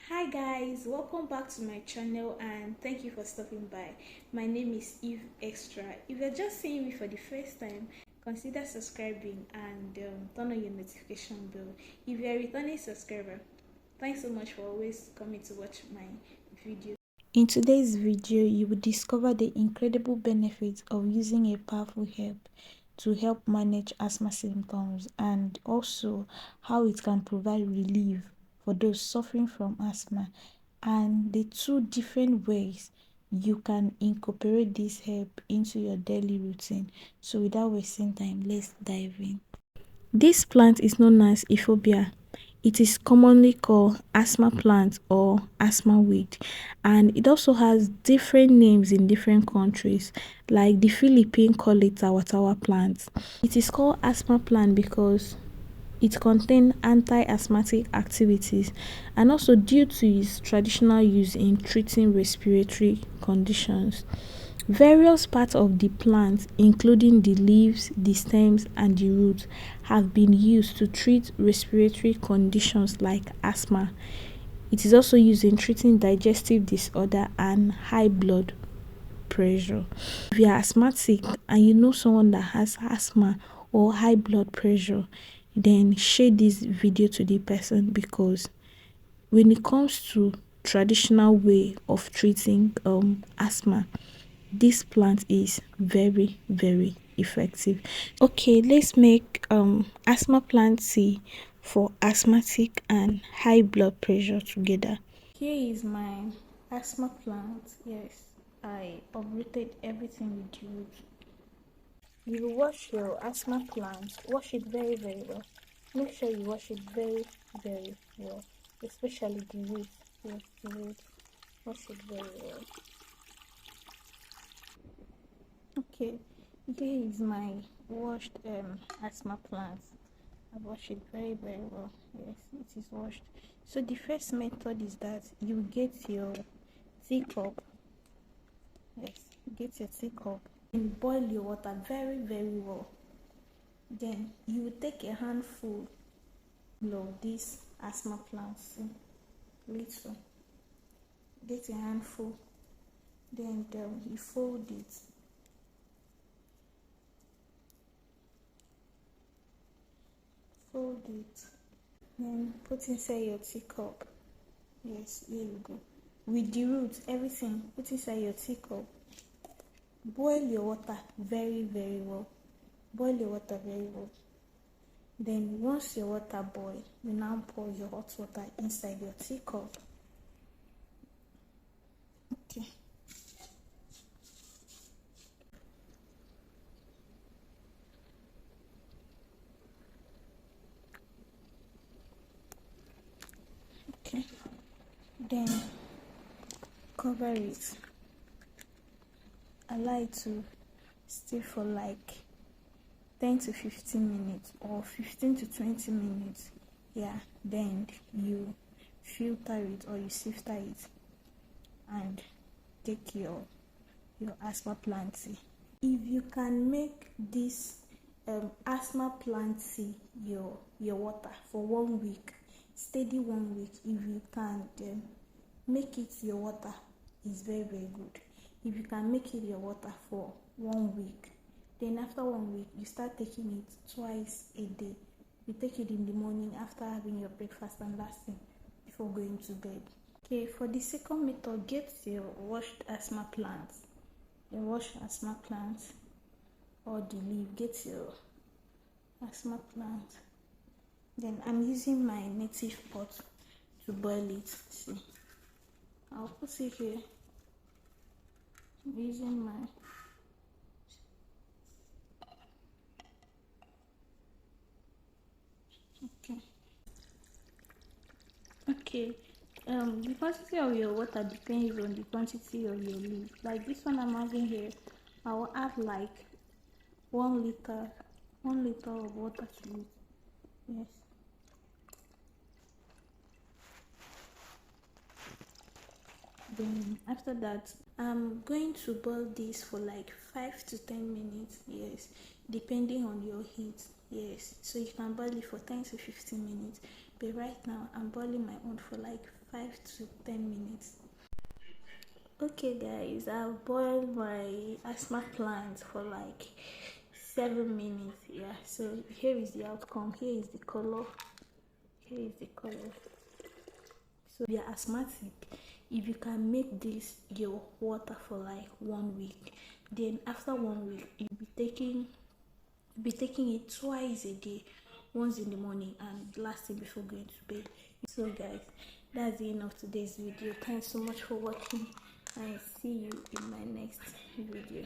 Hi guys, welcome back to my channel and thank you for stopping by. My name is Eve Extra. If you're just seeing me for the first time, consider subscribing and turn on your notification bell. If you're a returning subscriber, thanks so much for always coming to watch my video. In today's video, you will discover the incredible benefits of using a powerful herb to help manage asthma symptoms and also how it can provide relief for those suffering from asthma and the two different ways you can incorporate this herb into your daily routine. So without wasting time, let's dive in. This plant is known as Euphorbia. It is commonly called asthma plant or asthma weed, and it also has different names in different countries. Like the Philippines call it tawa plant. It is called asthma plant because it contains anti-asthmatic activities and also due to its traditional use in treating respiratory conditions. Various parts of the plant, including the leaves, the stems, and the roots, have been used to treat respiratory conditions like asthma. It is also used in treating digestive disorder and high blood pressure. If you are asthmatic and you know someone that has asthma or high blood pressure, then share this video to the person, because when it comes to traditional way of treating asthma, this plant is very effective. Okay, let's make asthma plant tea for asthmatic and high blood pressure together. Here is my asthma plant. Yes, I uprooted everything with the root. You wash your asthma plant, wash it very well. Make sure you wash it very well, especially the root. Yes, the root. Wash it very well. Okay, here is my washed asthma plant. I wash it very well. Yes, it is washed. So the first method is that you get your teacup. Yes, get your teacup and boil your water very well. Then you will take a handful of this asthma plant. See, little. Get a handful. Then you fold it. Fold it. Then put inside your teacup. Yes, here you go. With the roots, everything, put inside your teacup. Boil your water very well. Boil your water very well. Then once your water boils, you now pour your hot water inside your teacup. Okay. Okay. Then cover it. Allow it to stay for like 10 to 15 minutes or 15 to 20 minutes. Yeah, then you filter it or you sift it and take your asthma plant tea. If you can make this asthma plant tea your water for 1 week, steady 1 week, if you can make it your water, is very good. If you can make it your water for 1 week, then after 1 week you start taking it twice a day. You take it in the morning after having your breakfast and last thing before going to bed. Okay, for the second method, get your washed asthma plant. Your washed asthma plant or the leaf. Get your asthma plant. Then I'm using my native pot to boil it. See, I'll put it here. I'm using my okay. The quantity of your water depends on the quantity of your leaf. Like this one I'm having here, I will add like 1 liter of water to it. Yes. Then after that, I'm going to boil this for like 5 to 10 minutes. Yes, depending on your heat. Yes, so you can boil it for 10 to 15 minutes. but right now I'm boiling my own for like 5 to 10 minutes. Okay guys, I've boiled my asthma plant for like 7 minutes. Yeah, so here is the outcome. Here is the color. So if you're asthmatic, if you can make this your water for like 1 week, then after 1 week you'll be taking it twice a day, once in the morning and last thing before going to bed. So guys, that's the end of today's video. Thanks so much for watching, and see you in my next video.